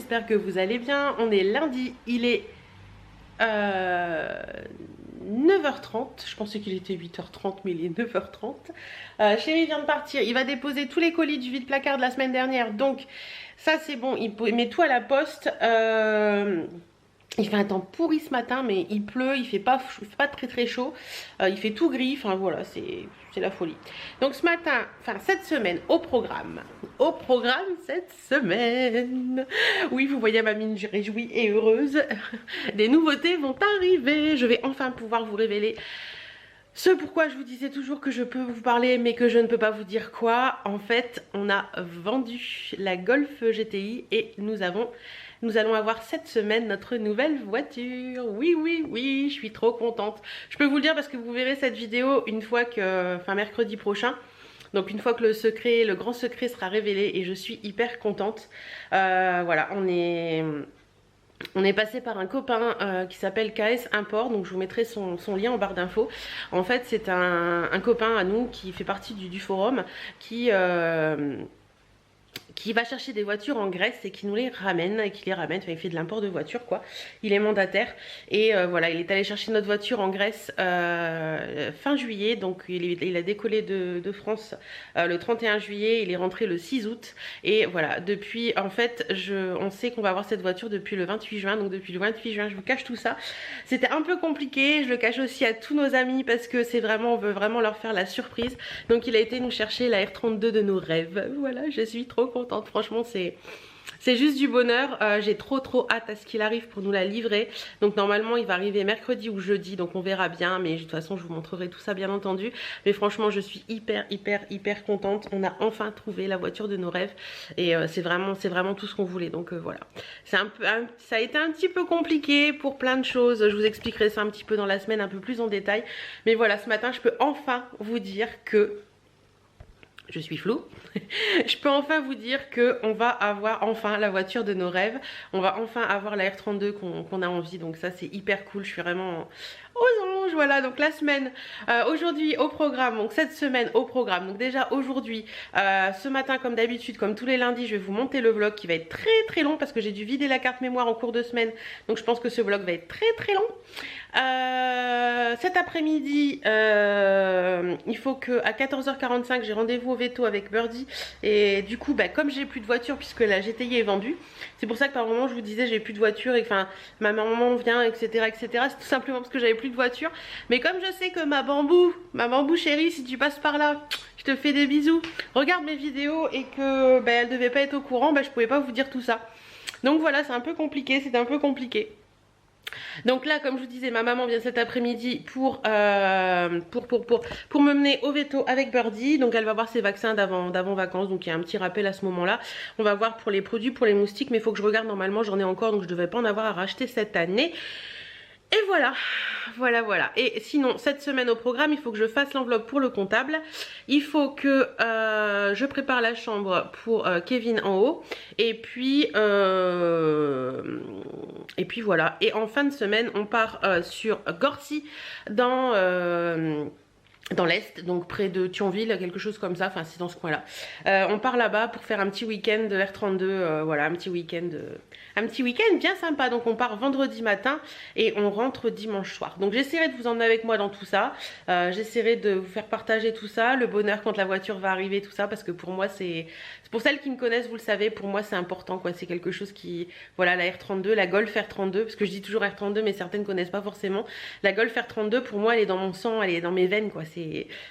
j'espère que vous allez bien. On est lundi, il est 9h30, je pensais qu'il était 8h30 mais il est 9h30. Chéri vient de partir, il va déposer tous les colis du vide-placard de la semaine dernière, donc ça c'est bon, il met tout à la poste. Il fait un temps pourri ce matin, mais il pleut, il fait pas très très chaud, il fait tout gris, enfin voilà, c'est la folie. Donc ce matin, enfin cette semaine, au programme cette semaine, oui vous voyez ma mine réjouie et heureuse, des nouveautés vont arriver, je vais enfin pouvoir vous révéler ce pourquoi je vous disais toujours que je peux vous parler mais que je ne peux pas vous dire quoi. En fait, on a vendu la Golf GTI et nous allons avoir cette semaine notre nouvelle voiture. Oui, oui, oui, je suis trop contente. Je peux vous le dire parce que vous verrez cette vidéo une fois que, enfin mercredi prochain. Donc une fois que le grand secret sera révélé et je suis hyper contente. Voilà, on est passé par un copain qui s'appelle KS Import, donc je vous mettrai son lien en barre d'infos. En fait c'est un copain à nous qui fait partie du forum qui va chercher des voitures en Grèce et qui nous les ramène, enfin il fait de l'import de voitures quoi, il est mandataire et voilà, il est allé chercher notre voiture en Grèce fin juillet, donc il a décollé de France le 31 juillet, il est rentré le 6 août et voilà, depuis en fait on sait qu'on va avoir cette voiture depuis le 28 juin, donc depuis le 28 juin je vous cache tout ça. C'était un peu compliqué, je le cache aussi à tous nos amis parce que c'est vraiment, on veut vraiment leur faire la surprise, donc il a été nous chercher la R32 de nos rêves. Voilà, je suis trop contente, franchement c'est juste du bonheur. J'ai trop hâte à ce qu'il arrive pour nous la livrer. Donc normalement il va arriver mercredi ou jeudi, donc on verra bien, mais de toute façon je vous montrerai tout ça bien entendu. Mais franchement je suis hyper contente. On a enfin trouvé la voiture de nos rêves et c'est vraiment tout ce qu'on voulait, donc voilà. Ça a été un petit peu compliqué pour plein de choses, je vous expliquerai ça un petit peu dans la semaine un peu plus en détail. Mais voilà, ce matin je peux enfin vous dire que je suis floue. Je peux enfin vous dire que on va avoir enfin la voiture de nos rêves. On va enfin avoir la R32 qu'on a envie. Donc ça c'est hyper cool. Je suis vraiment aux anges. Voilà, donc la semaine aujourd'hui au programme. Donc cette semaine au programme. Donc déjà aujourd'hui, ce matin comme d'habitude, comme tous les lundis, je vais vous monter le vlog qui va être très long parce que j'ai dû vider la carte mémoire en cours de semaine. Donc je pense que ce vlog va être très long. Cet après-midi, il faut que à 14h45 j'ai rendez-vous au veto avec Birdie et du coup comme j'ai plus de voiture puisque la GTI est vendue, c'est pour ça que par moment je vous disais j'ai plus de voiture et enfin ma maman vient etc, c'est tout simplement parce que j'avais plus de voiture. Mais comme je sais que ma bambou chérie, si tu passes par là, je te fais des bisous, regarde mes vidéos et que elle devait pas être au courant, je pouvais pas vous dire tout ça. Donc voilà, c'est un peu compliqué, c'est un peu compliqué. Donc là, comme je vous disais, ma maman vient cet après-midi pour me mener au veto avec Birdie. Donc elle va voir ses vaccins d'avant vacances. Donc il y a un petit rappel à ce moment-là. On va voir pour les produits, pour les moustiques. Mais il faut que je regarde, normalement j'en ai encore. Donc je ne devrais pas en avoir à racheter cette année. Et voilà. Et sinon, cette semaine au programme, il faut que je fasse l'enveloppe pour le comptable. Il faut que je prépare la chambre pour Kevin en haut. Et puis voilà. Et en fin de semaine, on part sur Gorcy dans l'Est, donc près de Thionville, quelque chose comme ça, enfin c'est dans ce coin là. On part là-bas pour faire un petit week-end de R32, voilà, un petit week-end bien sympa. Donc on part vendredi matin et on rentre dimanche soir. Donc j'essaierai de vous emmener avec moi dans tout ça, j'essaierai de vous faire partager tout ça, le bonheur quand la voiture va arriver, tout ça, parce que pour moi c'est pour celles qui me connaissent, vous le savez, pour moi c'est important quoi, c'est quelque chose qui, voilà, la R32, la Golf R32, parce que je dis toujours R32 mais certaines connaissent pas forcément. La Golf R32 pour moi elle est dans mon sang, elle est dans mes veines quoi,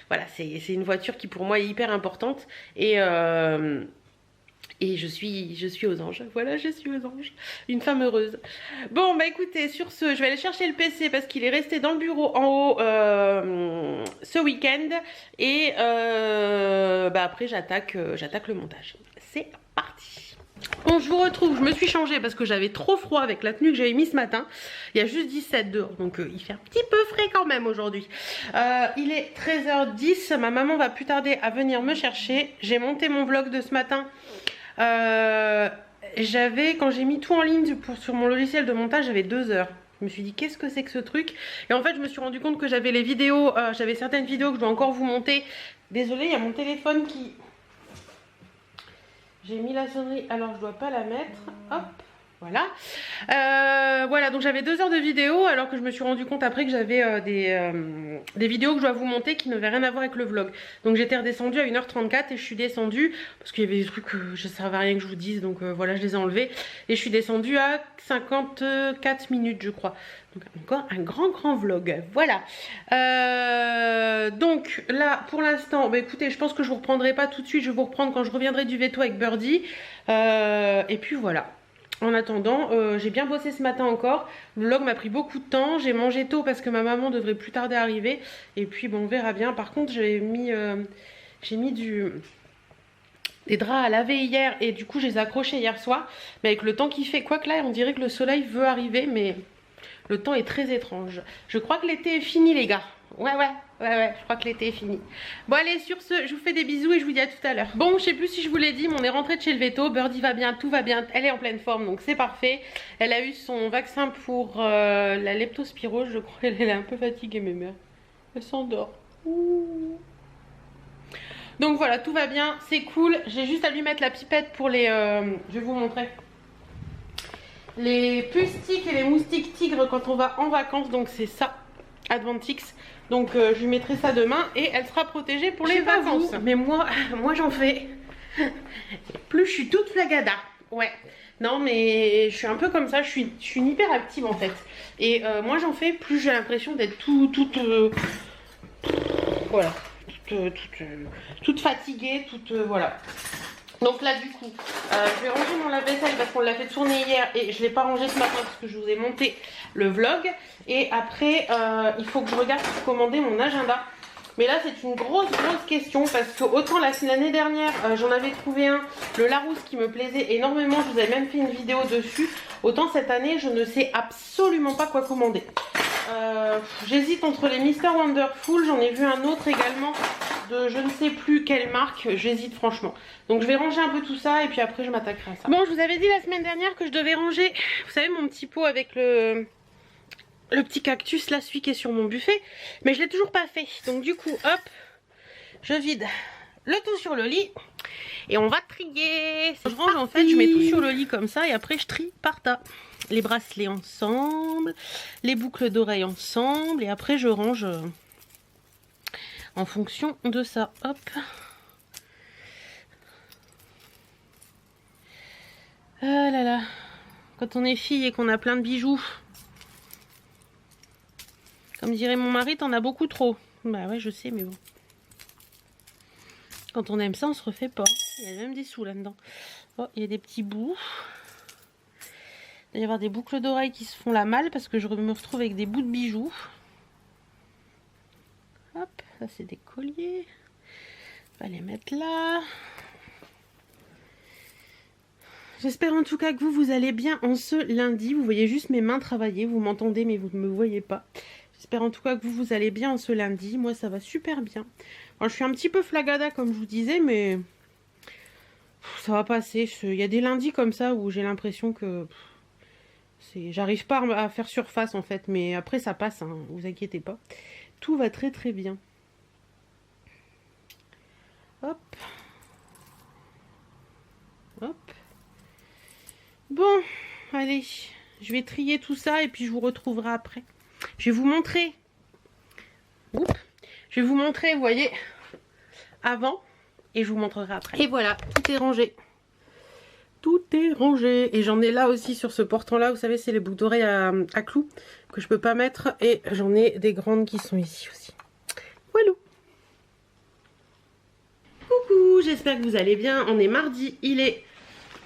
voilà, c'est une voiture qui pour moi est hyper importante et je suis aux anges. Voilà, je suis aux anges. Une femme heureuse. Bon, écoutez, sur ce, je vais aller chercher le PC parce qu'il est resté dans le bureau en haut ce week-end. Et après, j'attaque le montage. C'est parti. Bon, je vous retrouve, je me suis changée parce que j'avais trop froid avec la tenue que j'avais mise ce matin. Il y a juste 17 dehors, donc il fait un petit peu frais quand même aujourd'hui. Il est 13h10, ma maman va plus tarder à venir me chercher. J'ai monté mon vlog de ce matin. Quand j'ai mis tout en ligne sur mon logiciel de montage, j'avais 2 heures. Je me suis dit qu'est-ce que c'est que ce truc. Et en fait je me suis rendu compte que j'avais les vidéos, j'avais certaines vidéos que je dois encore vous monter. Désolée, il y a mon téléphone qui... J'ai mis la sonnerie, alors je dois pas la mettre. Hop. Voilà. Voilà, donc j'avais 2 heures de vidéo alors que je me suis rendu compte après que j'avais des vidéos que je dois vous monter qui n'avaient rien à voir avec le vlog. Donc j'étais redescendue à 1h34 et je suis descendue parce qu'il y avait des trucs que je ne servais à rien que je vous dise, donc voilà, je les ai enlevés. Et je suis descendue à 54 minutes je crois. Donc encore un grand vlog. Voilà. Donc là pour l'instant, bah, écoutez, je pense que je vous reprendrai pas tout de suite. Je vais vous reprendre quand je reviendrai du veto avec Birdie. Et puis voilà. En attendant, j'ai bien bossé ce matin encore. Le vlog m'a pris beaucoup de temps. J'ai mangé tôt parce que ma maman devrait plus tarder à arriver. Et puis bon, on verra bien. Par contre, j'ai mis des draps à laver hier. Et du coup, je les ai accrochés hier soir. Mais avec le temps qu'il fait, quoique là, on dirait que le soleil veut arriver. Mais le temps est très étrange. Je crois que l'été est fini, les gars. Ouais, je crois que l'été est fini. Bon allez, sur ce, je vous fais des bisous et je vous dis à tout à l'heure. Bon, je sais plus si je vous l'ai dit, mais on est rentré de chez le veto. Birdie va bien, tout va bien, elle est en pleine forme, donc c'est parfait. Elle a eu son vaccin pour la leptospirose, je crois. Elle est un peu fatiguée, mais merde. Elle s'endort. Donc voilà, tout va bien, c'est cool. J'ai juste à lui mettre la pipette pour les... je vais vous montrer. Les pustiques et les moustiques tigres quand on va en vacances, donc c'est ça. Adventix, donc je lui mettrai ça demain et elle sera protégée pour les vacances. Mais moi j'en fais. Plus je suis toute flagada. Ouais. Non mais je suis un peu comme ça, je suis une hyper active en fait. Et moi j'en fais, plus j'ai l'impression d'être toute voilà, toute fatiguée, voilà. Donc là du coup, je vais ranger mon lave-vaisselle parce qu'on l'a fait tourner hier et je ne l'ai pas rangé ce matin parce que je vous ai monté le vlog. Et après, il faut que je regarde pour commander mon agenda. Mais là c'est une grosse question parce que autant l'année dernière j'en avais trouvé un, le Larousse, qui me plaisait énormément. Je vous avais même fait une vidéo dessus. Autant cette année je ne sais absolument pas quoi commander. J'hésite entre les Mr Wonderful, j'en ai vu un autre également de je ne sais plus quelle marque, j'hésite franchement. Donc je vais ranger un peu tout ça et puis après je m'attaquerai à ça. Bon, je vous avais dit la semaine dernière que je devais ranger, vous savez, mon petit pot avec le petit cactus là, celui qui est sur mon buffet, mais je l'ai toujours pas fait. Donc du coup, hop, je vide le tout sur le lit et on va trier. Je range en fait, je mets tout sur le lit comme ça et après je trie par tas. Les bracelets ensemble, les boucles d'oreilles ensemble et après je range en fonction de ça. Hop. Ah là là, quand on est fille et qu'on a plein de bijoux, comme dirait mon mari, t'en as beaucoup trop. Bah ouais, je sais, mais bon. Quand on aime ça, on se refait pas. Il y a même des sous là-dedans. Oh, il y a des petits bouts. Il va y avoir des boucles d'oreilles qui se font la malle parce que je me retrouve avec des bouts de bijoux. Hop, ça c'est des colliers. On va les mettre là. J'espère en tout cas que vous allez bien en ce lundi. Vous voyez juste mes mains travailler, vous m'entendez mais vous ne me voyez pas. J'espère en tout cas que vous allez bien en ce lundi. Moi ça va super bien. Alors, je suis un petit peu flagada comme je vous disais, mais ça va passer. Il y a des lundis comme ça où j'ai l'impression que j'arrive pas à faire surface en fait, mais après ça passe, hein, vous inquiétez pas. Tout va très bien. Hop. Hop. Bon, allez, je vais trier tout ça et puis je vous retrouverai après. Je vais vous montrer. Oups. Je vais vous montrer, vous voyez, avant et je vous montrerai après. Et voilà, tout est rangé. Tout est rangé. Et j'en ai là aussi sur ce portant là, vous savez, c'est les boucles d'oreilles à clous que je peux pas mettre. Et j'en ai des grandes qui sont ici aussi. Voilà. Coucou, j'espère que vous allez bien. On est mardi, il est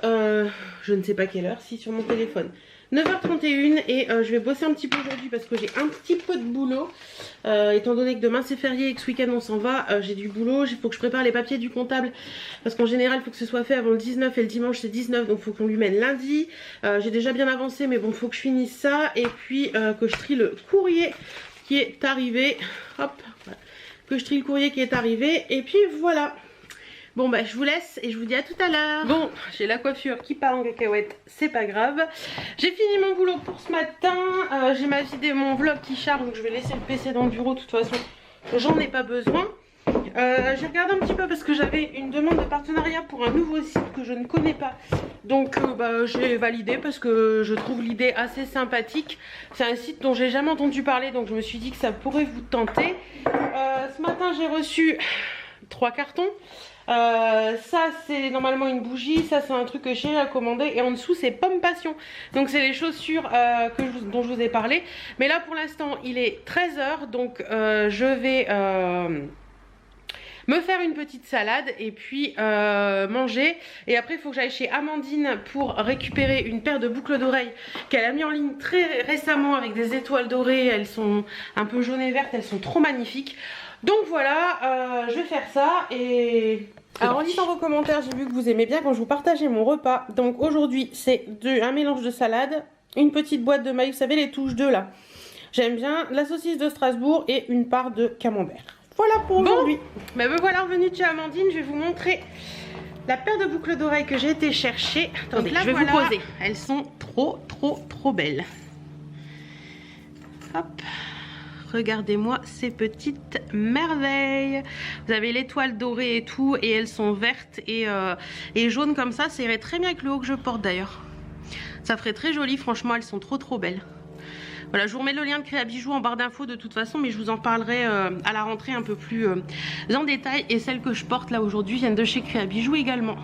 je ne sais pas quelle heure, si sur mon téléphone, 9h31 et je vais bosser un petit peu aujourd'hui parce que j'ai un petit peu de boulot étant donné que demain c'est férié et que ce week-end on s'en va. J'ai du boulot, il faut que je prépare les papiers du comptable parce qu'en général il faut que ce soit fait avant le 19 et le dimanche c'est 19, donc il faut qu'on lui mène lundi. J'ai déjà bien avancé mais bon, il faut que je finisse ça et puis que je trie le courrier qui est arrivé. Hop, voilà. Que je trie le courrier qui est arrivé et puis voilà. Bon bah je vous laisse et je vous dis à tout à l'heure. Bon, j'ai la coiffure qui part en cacahuète, c'est pas grave. J'ai fini mon boulot pour ce matin. J'ai ma vidéo, mon vlog qui charge, donc je vais laisser le PC dans le bureau. De toute façon, j'en ai pas besoin. J'ai regardé un petit peu parce que j'avais une demande de partenariat pour un nouveau site que je ne connais pas. Donc j'ai validé parce que je trouve l'idée assez sympathique. C'est un site dont j'ai jamais entendu parler, donc je me suis dit que ça pourrait vous tenter. Ce matin j'ai reçu 3 cartons. Ça c'est normalement une bougie, ça c'est un truc que j'ai commandé et en dessous c'est Pomme Passion. Donc c'est les chaussures dont je vous ai parlé. Mais là pour l'instant il est 13 h, donc je vais me faire une petite salade et puis manger. Et après il faut que j'aille chez Amandine pour récupérer une paire de boucles d'oreilles qu'elle a mis en ligne très récemment avec des étoiles dorées. Elles sont un peu jaunes et vertes, elles sont trop magnifiques. Donc voilà, je vais faire ça. Et alors en lisant vos commentaires, j'ai vu que vous aimez bien quand je vous partageais mon repas. Donc aujourd'hui c'est un mélange de salade, une petite boîte de maïs, vous savez les touches 2 là. J'aime bien la saucisse de Strasbourg et une part de camembert. Voilà pour aujourd'hui. Bon, me voilà revenue de chez Amandine. Je vais vous montrer la paire de boucles d'oreilles que j'ai été chercher. Attendez, là, je vais vous poser. Elles sont trop belles. Hop. Regardez-moi ces petites merveilles. Vous avez l'étoile dorée et tout, et elles sont vertes et jaunes comme ça. Ça irait très bien avec le haut que je porte d'ailleurs. Ça ferait très joli, franchement, elles sont trop belles. Voilà, je vous remets le lien de Créa Bijoux en barre d'infos de toute façon, mais je vous en parlerai à la rentrée un peu plus en détail. Et celles que je porte là aujourd'hui viennent de chez Créa Bijoux également.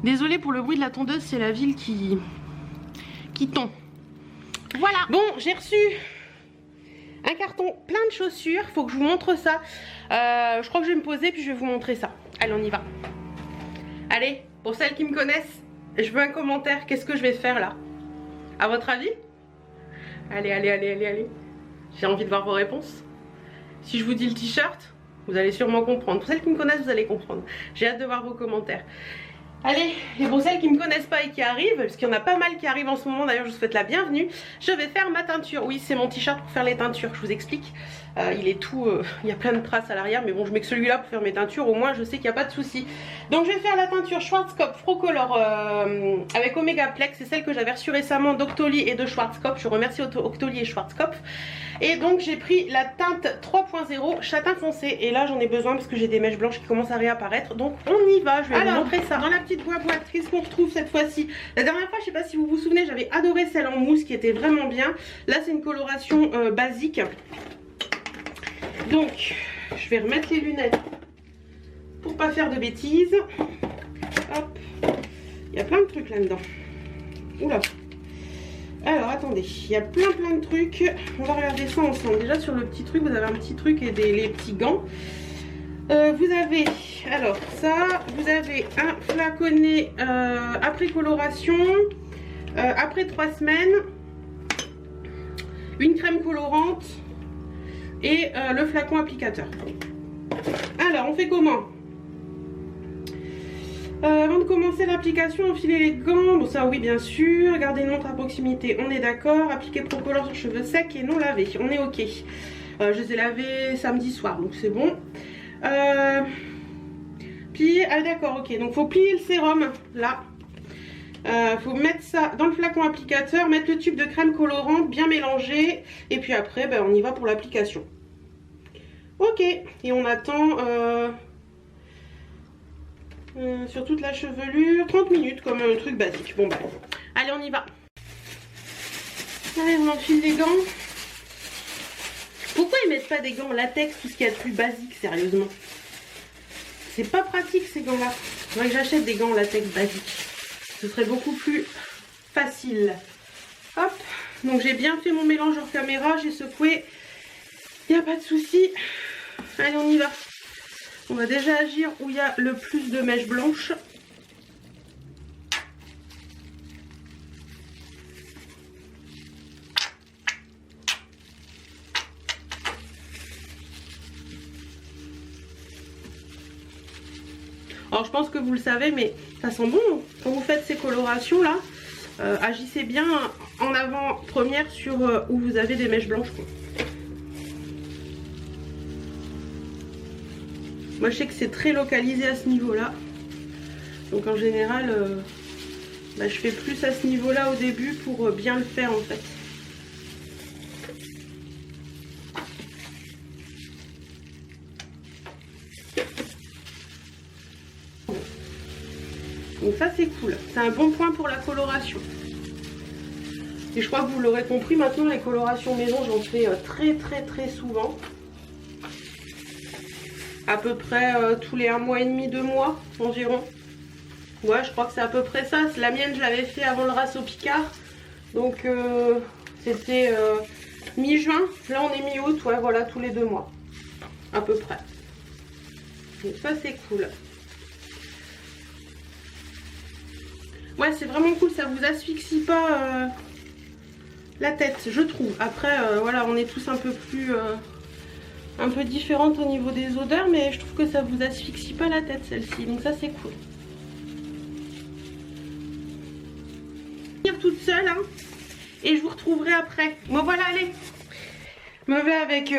Désolée pour le bruit de la tondeuse, c'est la ville qui tombe. Voilà. Bon, j'ai reçu un carton plein de chaussures, faut que je vous montre ça. Je crois que je vais me poser puis je vais vous montrer ça. Allez, on y va. Allez, pour celles qui me connaissent, je veux un commentaire. Qu'est-ce que je vais faire là? À votre avis? Allez. J'ai envie de voir vos réponses. Si je vous dis le t-shirt, vous allez sûrement comprendre. Pour celles qui me connaissent, vous allez comprendre. J'ai hâte de voir vos commentaires. Allez, et pour celles qui ne me connaissent pas et qui arrivent, parce qu'il y en a pas mal qui arrivent en ce moment, d'ailleurs je vous souhaite la bienvenue, je vais faire ma teinture. Oui, c'est mon t-shirt pour faire les teintures, je vous explique. Il est tout, il y a plein de traces à l'arrière, mais bon, je mets que celui-là pour faire mes teintures, au moins je sais qu'il n'y a pas de souci. Donc je vais faire la teinture Schwarzkopf Frocolor avec Omega Plex, c'est celle que j'avais reçue récemment d'Octoly et de Schwarzkopf. Je remercie Octoly et Schwarzkopf. Et donc j'ai pris la teinte 3.0 châtain foncé, et là j'en ai besoin parce que j'ai des mèches blanches qui commencent à réapparaître, donc on y va. Je vais vous montrer ça. Dans la petite boîte, qu'est-ce qu'on retrouve cette fois-ci? La dernière fois, je sais pas si vous vous souvenez, j'avais adoré celle en mousse qui était vraiment bien. Là c'est une coloration basique. Donc je vais remettre les lunettes pour pas faire de bêtises. Hop, il y a plein de trucs là-dedans. Oula. Alors attendez, il y a plein de trucs. On va regarder ça ensemble. Déjà sur le petit truc, vous avez un petit truc et les petits gants. Vous avez, alors ça, vous avez un flaconnet après coloration, après 3 semaines, une crème colorante et le flacon applicateur. Alors on fait comment? Avant de commencer l'application, enfiler les gants. Bon ça oui bien sûr. Garder une montre à proximité, on est d'accord. Appliquer Procolor sur cheveux secs et non lavés, on est ok. Je les ai lavés samedi soir, donc c'est bon. Plier, ah d'accord, ok. Donc faut plier le sérum là. Faut mettre ça dans le flacon applicateur, mettre le tube de crème colorante, bien mélanger. Et puis après, on y va pour l'application. Ok, et on attend... sur toute la chevelure 30 minutes comme un truc basique. Bon allez on y va. Allez on enfile les gants. Pourquoi ils mettent pas des gants en latex, tout ce qu'il y a de plus basique, sérieusement? C'est pas pratique ces gants là. Il faudrait que j'achète des gants en latex basiques, ce serait beaucoup plus facile. Hop, donc j'ai bien fait mon mélange hors caméra, j'ai secoué, il n'y a pas de souci. Allez on y va. On va déjà agir où il y a le plus de mèches blanches. Alors je pense que vous le savez, mais ça sent bon quand vous faites ces colorations là. Agissez bien en avant-première sur où vous avez des mèches blanches, quoi. Moi je sais que c'est très localisé à ce niveau là, donc en général je fais plus à ce niveau là au début pour bien le faire en fait. Donc ça c'est cool, c'est un bon point pour la coloration. Et je crois que vous l'aurez compris, maintenant les colorations maison j'en fais très souvent. À peu près tous les 1 mois et demi, 2 mois environ. Ouais, je crois que c'est à peu près ça. La mienne je l'avais fait avant le Rasso Picard. Donc c'était mi-juin. Là on est mi-août, ouais voilà, tous les 2 mois. À peu près. Donc ça c'est cool. Ouais, c'est vraiment cool, ça vous asphyxie pas la tête, je trouve. Après, voilà, on est tous un peu plus... un peu différentes au niveau des odeurs, mais je trouve que ça vous asphyxie pas la tête, celle-ci. Donc ça, c'est cool. Je vais toute seule, hein, et je vous retrouverai après. Bon, voilà, allez. Me voilà avec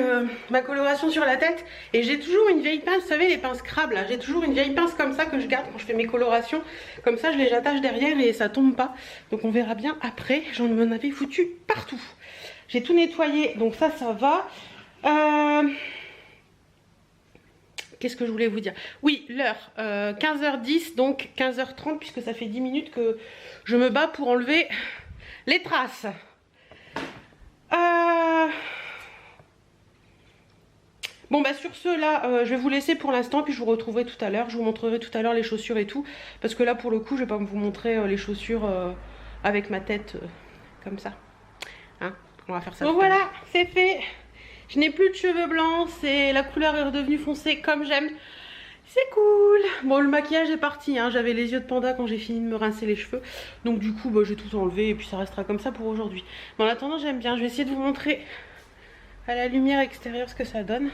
ma coloration sur la tête et j'ai toujours une vieille pince, vous savez les pinces crabes là, j'ai toujours une vieille pince comme ça que je garde quand je fais mes colorations, comme ça je les attache derrière et ça tombe pas, donc on verra bien après. J'en avais foutu partout, j'ai tout nettoyé donc ça va. Qu'est-ce que je voulais vous dire? Oui, l'heure, 15h10, donc 15h30 puisque ça fait 10 minutes que je me bats pour enlever les traces. Bon bah sur ce là je vais vous laisser pour l'instant puis je vous retrouverai tout à l'heure. Je vous montrerai tout à l'heure les chaussures et tout. Parce que là pour le coup je vais pas vous montrer les chaussures avec ma tête comme ça. Hein, on va faire ça. Bon voilà, c'est fait. Je n'ai plus de cheveux blancs. La couleur est redevenue foncée comme j'aime. C'est cool. Bon le maquillage est parti hein. J'avais les yeux de panda quand j'ai fini de me rincer les cheveux. Donc du coup bah, j'ai tout enlevé et puis ça restera comme ça pour aujourd'hui. Mais en attendant j'aime bien. Je vais essayer de vous montrer à la lumière extérieure ce que ça donne.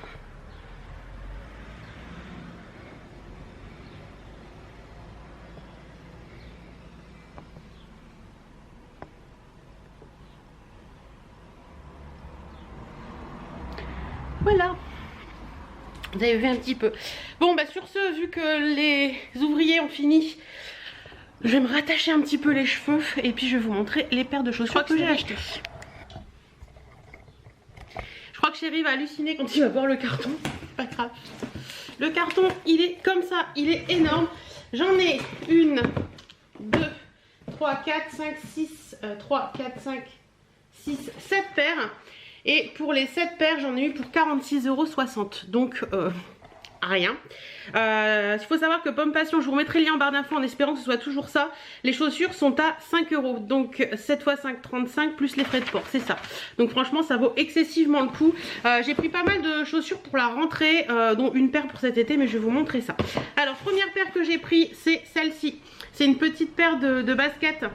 Voilà, vous avez vu un petit peu. Bon bah sur ce, vu que les ouvriers ont fini, je vais me rattacher un petit peu les cheveux et puis je vais vous montrer les paires de chaussures que j'ai achetées. Je crois que Chéri va halluciner quand il va voir le carton. Pas grave. Le carton il est comme ça, il est énorme. J'en ai 1, 2, 3, 4, 5, 6, 3, 4, 5, 6, 7 paires. Et pour les 7 paires, j'en ai eu pour 46,60 €. Donc, rien. Il faut savoir que Pomme Passion, je vous remettrai le lien en barre d'infos en espérant que ce soit toujours ça. Les chaussures sont à 5 €. Donc, 7 x 5, 35 plus les frais de port. C'est ça. Donc, franchement, ça vaut excessivement le coup. J'ai pris pas mal de chaussures pour la rentrée, dont une paire pour cet été, mais je vais vous montrer ça. Alors, première paire que j'ai pris, c'est celle-ci. C'est une petite paire de baskets.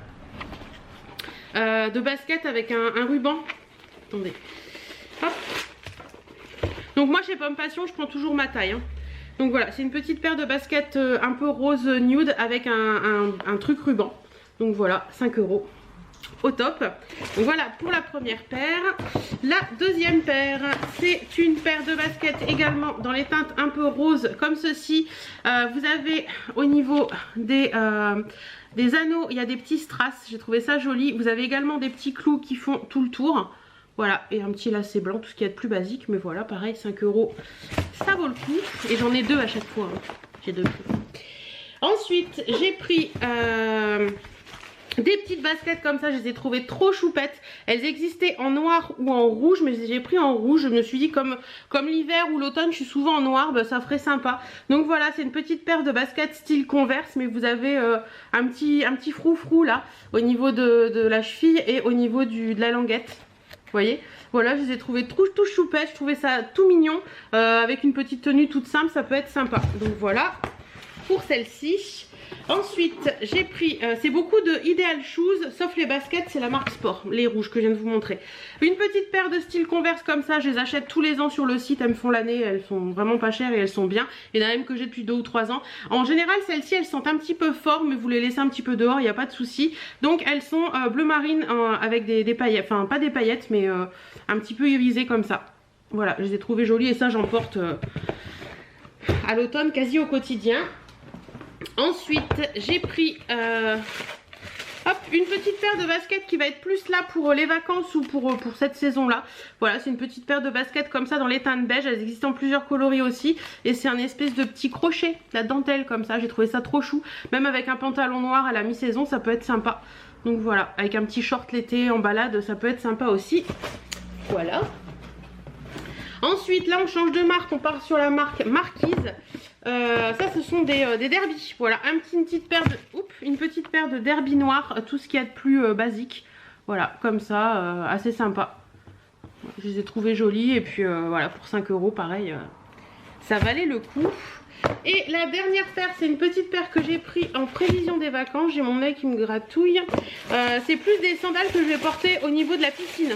Avec un ruban. Attendez. Hop. Donc moi chez Pomme Passion je prends toujours ma taille hein. Donc voilà, c'est une petite paire de baskets un peu rose nude avec un truc ruban. Donc voilà, 5 € au top. Donc voilà pour la première paire. La deuxième paire, c'est une paire de baskets également dans les teintes un peu roses comme ceci. Vous avez au niveau des anneaux, il y a des petits strass, j'ai trouvé ça joli. Vous avez également des petits clous qui font tout le tour. Voilà, et un petit lacet blanc, tout ce qui est de plus basique. Mais voilà, pareil, 5 €, ça vaut le coup. Et j'en ai 2 à chaque fois. Hein. J'ai 2 clous. Ensuite, j'ai pris des petites baskets comme ça. Je les ai trouvées trop choupettes. Elles existaient en noir ou en rouge, mais j'ai pris en rouge. Je me suis dit, comme l'hiver ou l'automne, je suis souvent en noir, bah, ça ferait sympa. Donc voilà, c'est une petite paire de baskets style Converse, mais vous avez un petit froufrou là, au niveau de la cheville et au niveau de la languette. Vous voyez, voilà, je les ai trouvées tout choupettes, je trouvais ça tout mignon, avec une petite tenue toute simple, ça peut être sympa. Donc voilà, pour celle-ci. Ensuite, j'ai pris, c'est beaucoup de Ideal Shoes, sauf les baskets, c'est la marque Sport, les rouges que je viens de vous montrer. Une petite paire de style Converse comme ça, je les achète tous les ans sur le site, elles me font l'année, elles sont vraiment pas chères et elles sont bien. Il y en a même que j'ai depuis 2 ou 3 ans. En général, celles-ci, elles sentent un petit peu fort, mais vous les laissez un petit peu dehors, il n'y a pas de souci. Donc elles sont bleu marine avec des paillettes, enfin pas des paillettes, mais un petit peu irisées comme ça. Voilà, je les ai trouvées jolies et ça j'en porte à l'automne quasi au quotidien. Ensuite j'ai pris Hop, une petite paire de baskets qui va être plus là pour les vacances ou pour cette saison-là. Voilà, c'est une petite paire de baskets comme ça dans les teintes beige. Elles existent en plusieurs coloris aussi. Et c'est un espèce de petit crochet, la dentelle comme ça. J'ai trouvé ça trop chou. Même avec un pantalon noir à la mi-saison, ça peut être sympa. Donc voilà, avec un petit short l'été en balade, ça peut être sympa aussi. Voilà. Ensuite, là, on change de marque. On part sur la marque Marquise. Ça, ce sont des derbies. Voilà, une petite paire de derbies noirs. Tout ce qu'il y a de plus basique. Voilà, comme ça, assez sympa. Je les ai trouvées jolies. Et puis, voilà, pour 5 €, pareil, ça valait le coup. Et la dernière paire, c'est une petite paire que j'ai pris en prévision des vacances. J'ai mon œil qui me gratouille. C'est plus des sandales que je vais porter au niveau de la piscine.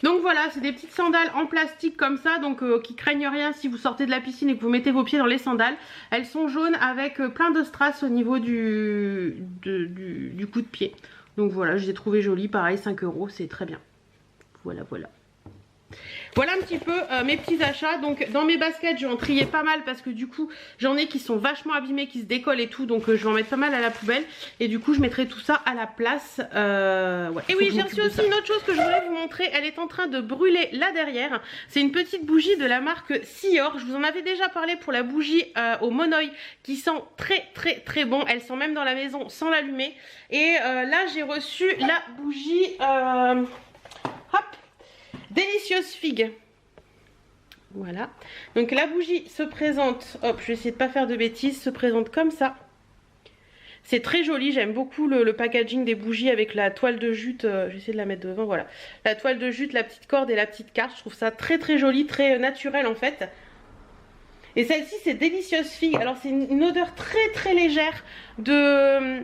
Donc voilà, c'est des petites sandales en plastique comme ça, donc qui craignent rien si vous sortez de la piscine et que vous mettez vos pieds dans les sandales. Elles sont jaunes avec plein de strass au niveau du coup de pied. Donc voilà, je les ai trouvées jolies, pareil 5 €, c'est très bien. Voilà, voilà. Voilà un petit peu mes petits achats. Donc dans mes baskets je vais en trier pas mal parce que du coup j'en ai qui sont vachement abîmées, qui se décollent et tout. Donc je vais en mettre pas mal à la poubelle. Et du coup je mettrai tout ça à la place. Ouais, et oui, j'ai reçu aussi une autre chose que je voulais vous montrer. Elle est en train de brûler là derrière. C'est une petite bougie de la marque Sior. Je vous en avais déjà parlé pour la bougie au monoï qui sent très bon. Elle sent même dans la maison sans l'allumer. Et là j'ai reçu la bougie hop, délicieuse figue. Voilà. Donc la bougie se présente, hop, je vais essayer de pas faire de bêtises, se présente comme ça. C'est très joli, j'aime beaucoup le packaging des bougies avec la toile de jute, je vais essayer de la mettre devant, voilà. La toile de jute, la petite corde et la petite carte, je trouve ça très joli, très naturel en fait. Et celle-ci c'est délicieuse figue, alors c'est une odeur très légère de...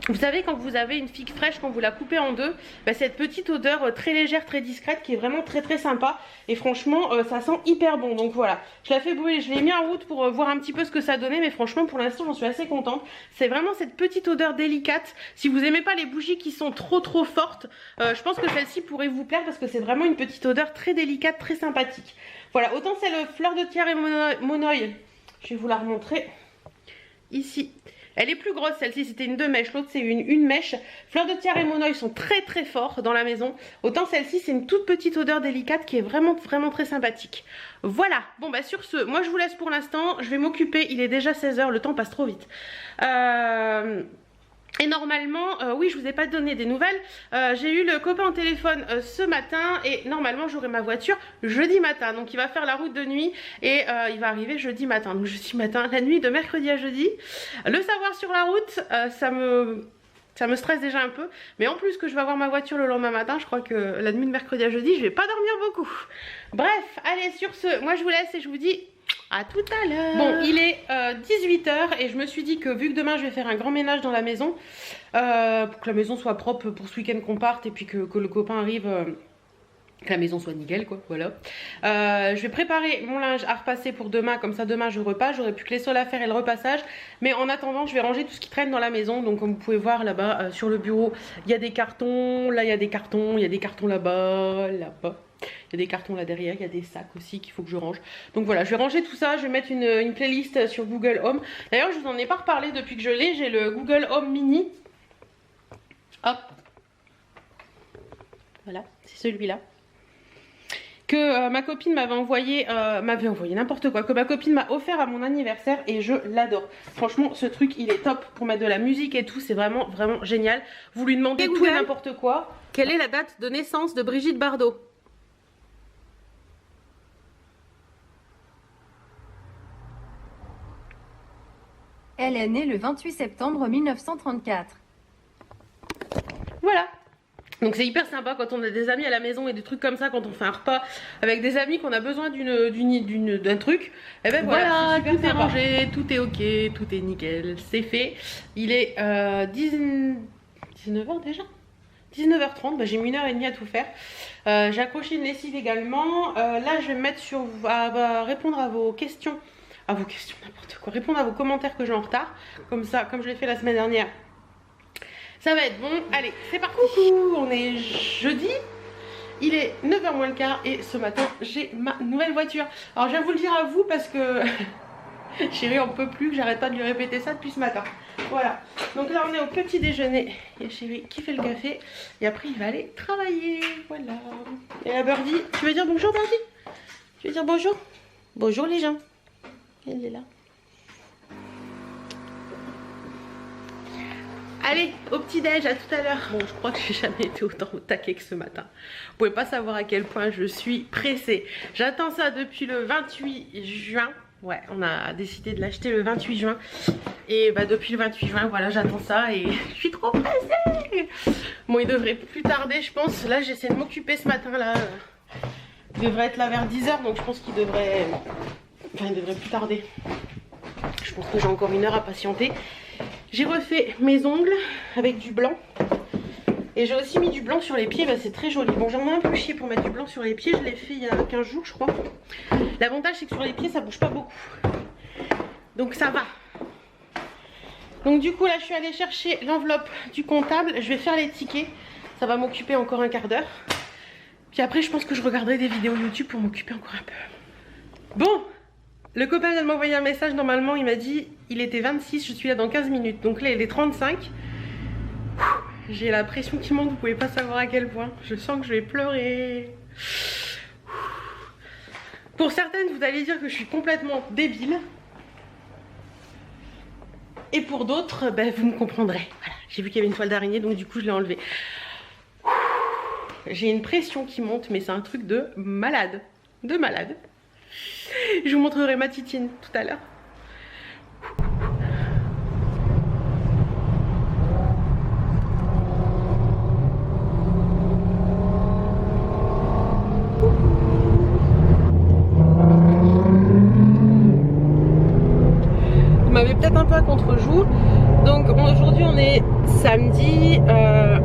Vous savez quand vous avez une figue fraîche, quand vous la coupez en deux, bah, cette petite odeur très légère, très discrète qui est vraiment très sympa. Et franchement ça sent hyper bon. Donc voilà, je la fais brûler, je l'ai mis en route pour voir un petit peu ce que ça donnait. Mais franchement pour l'instant j'en suis assez contente. C'est vraiment cette petite odeur délicate. Si vous aimez pas les bougies qui sont trop fortes, je pense que celle-ci pourrait vous plaire. Parce que c'est vraiment une petite odeur très délicate, très sympathique. Voilà, autant celle fleur de tiare et monoï, je vais vous la remontrer ici. Elle est plus grosse, celle-ci c'était une 2 mèches, l'autre c'est une mèche. Fleur de tiare et monoï sont très forts dans la maison. Autant celle-ci c'est une toute petite odeur délicate qui est vraiment très sympathique. Voilà, bon bah sur ce, moi je vous laisse pour l'instant. Je vais m'occuper, il est déjà 16 h, le temps passe trop vite. Et normalement, oui je vous ai pas donné des nouvelles, j'ai eu le copain au téléphone ce matin et normalement j'aurai ma voiture jeudi matin. Donc il va faire la route de nuit et il va arriver jeudi matin. Donc jeudi matin, la nuit de mercredi à jeudi. Le savoir sur la route, ça me stresse déjà un peu. Mais en plus que je vais avoir ma voiture le lendemain matin, je crois que la nuit de mercredi à jeudi, je vais pas dormir beaucoup. Bref, allez sur ce, moi je vous laisse et je vous dis... à tout à l'heure. Bon, il est 18 h et je me suis dit que vu que demain je vais faire un grand ménage dans la maison, pour que la maison soit propre pour ce week-end qu'on parte et puis que le copain arrive, que la maison soit nickel quoi, voilà. Je vais préparer mon linge à repasser pour demain, comme ça demain je repasse, j'aurai plus que les sols à faire et le repassage. Mais en attendant je vais ranger tout ce qui traîne dans la maison. Donc comme vous pouvez voir là-bas sur le bureau, il y a des cartons, là il y a des cartons, il y a des cartons là-bas, là-bas. Il y a des cartons là derrière, il y a des sacs aussi qu'il faut que je range. Donc voilà, je vais ranger tout ça, je vais mettre une playlist sur Google Home. D'ailleurs, je vous en ai pas reparlé depuis que je l'ai, j'ai le Google Home Mini. Hop. Voilà, c'est celui-là. Que ma copine m'avait envoyé n'importe quoi, que ma copine m'a offert à mon anniversaire et je l'adore. Franchement, ce truc, il est top pour mettre de la musique et tout, c'est vraiment génial. Vous lui demandez tout et n'importe quoi. Quelle est la date de naissance de Brigitte Bardot ? Elle est née le 28 septembre 1934. Voilà. Donc c'est hyper sympa quand on a des amis à la maison et des trucs comme ça, quand on fait un repas avec des amis qu'on a besoin d'un truc. Et ben voilà, tout est rangé, tout est ok, tout est nickel, c'est fait. Il est 19 h déjà, 19 h 30, bah, j'ai mis 1 h 30 à tout faire. J'ai accroché une lessive également. Là je vais me mettre sur à répondre à vos questions. N'importe quoi, répondre à vos commentaires que j'ai en retard, comme ça, comme je l'ai fait la semaine dernière. Ça va être bon, allez, c'est parti. Coucou, on est jeudi, il est 9 h moins le quart et ce matin j'ai ma nouvelle voiture. Alors je viens vous le dire à vous parce que Chérie, on peut plus, que j'arrête pas de lui répéter ça depuis ce matin. Voilà, donc là on est au petit déjeuner. Il y a Chérie qui fait le café et après il va aller travailler. Voilà. Et la Birdie, tu veux dire bonjour Birdie? Tu veux dire bonjour? Bonjour les gens. Elle est là. Allez, au petit-déj, à tout à l'heure. Bon, je crois que j'ai jamais été autant au taquet que ce matin. Vous pouvez pas savoir à quel point je suis pressée. J'attends ça depuis le 28 juin. Ouais, on a décidé de l'acheter le 28 juin. Et bah depuis le 28 juin, voilà, j'attends ça et je suis trop pressée. Bon, il devrait plus tarder, je pense. Là, j'essaie de m'occuper ce matin, là. Il devrait être là vers 10 h, donc je pense qu'il devrait... Enfin, il devrait plus tarder. Je pense que j'ai encore 1 heure à patienter. J'ai refait mes ongles avec du blanc. Et j'ai aussi mis du blanc sur les pieds, bah, c'est très joli. Bon, j'en ai un peu chié pour mettre du blanc sur les pieds. Je l'ai fait il y a 15 jours, je crois. L'avantage, c'est que sur les pieds, ça bouge pas beaucoup. Donc ça va. Donc du coup, là, je suis allée chercher l'enveloppe du comptable. Je vais faire les tickets. Ça va m'occuper encore un quart d'heure. Puis après, je pense que je regarderai des vidéos YouTube pour m'occuper encore un peu. Bon, le copain vient de m'envoyer un message. Normalement, il m'a dit il était 26, je suis là dans 15 minutes. Donc là, il est 35. J'ai la pression qui monte, vous pouvez pas savoir à quel point. Je sens que je vais pleurer. Pour certaines, vous allez dire que je suis complètement débile. Et pour d'autres, ben, vous me comprendrez. Voilà, j'ai vu qu'il y avait une toile d'araignée, donc du coup, je l'ai enlevée. J'ai une pression qui monte, mais c'est un truc de malade. De malade. Je vous montrerai ma titine tout à l'heure. Vous m'avez peut-être un peu à contre-jour. Donc aujourd'hui on est samedi,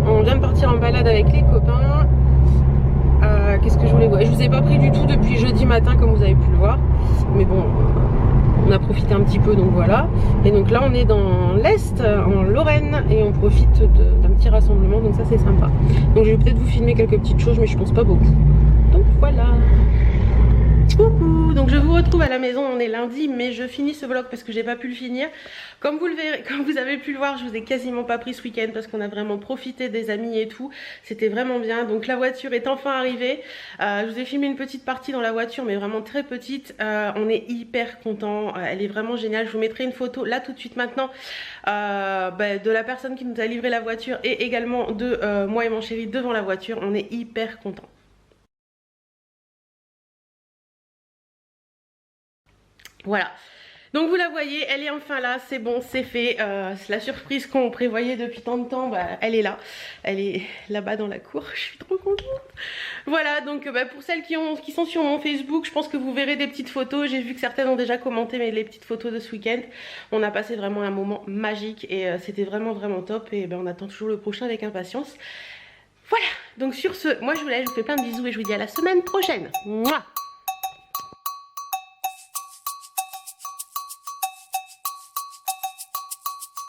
on vient de partir en balade avec les copains. Qu'est-ce que je voulais voir? Je vous ai pas pris du tout depuis jeudi matin comme vous avez pu le voir. Mais bon, on a profité un petit peu, donc voilà. Et donc là on est dans l'Est, en Lorraine, et on profite d'un petit rassemblement, donc ça c'est sympa. Donc je vais peut-être vous filmer quelques petites choses, mais je pense pas beaucoup. Donc voilà. Coucou, donc je vous retrouve à la maison, on est lundi, mais je finis ce vlog parce que j'ai pas pu le finir. Comme vous le verrez, comme vous avez pu le voir, je vous ai quasiment pas pris ce week-end parce qu'on a vraiment profité des amis et tout. C'était vraiment bien. Donc la voiture est enfin arrivée. Je vous ai filmé une petite partie dans la voiture, mais vraiment très petite. On est hyper content. Elle est vraiment géniale. Je vous mettrai une photo là tout de suite maintenant de la personne qui nous a livré la voiture et également de moi et mon chéri devant la voiture. On est hyper content. Voilà, donc vous la voyez, elle est enfin là, c'est bon, c'est fait. C'est la surprise qu'on prévoyait depuis tant de temps, bah, elle est là. Elle est là-bas dans la cour, je suis trop contente. Voilà, donc pour celles qui sont sur mon Facebook, je pense que vous verrez des petites photos. J'ai vu que certaines ont déjà commenté les petites photos de ce week-end. On a passé vraiment un moment magique et c'était vraiment top. Et on attend toujours le prochain avec impatience. Voilà, donc sur ce, moi je vous laisse, je vous fais plein de bisous et je vous dis à la semaine prochaine. Mouah.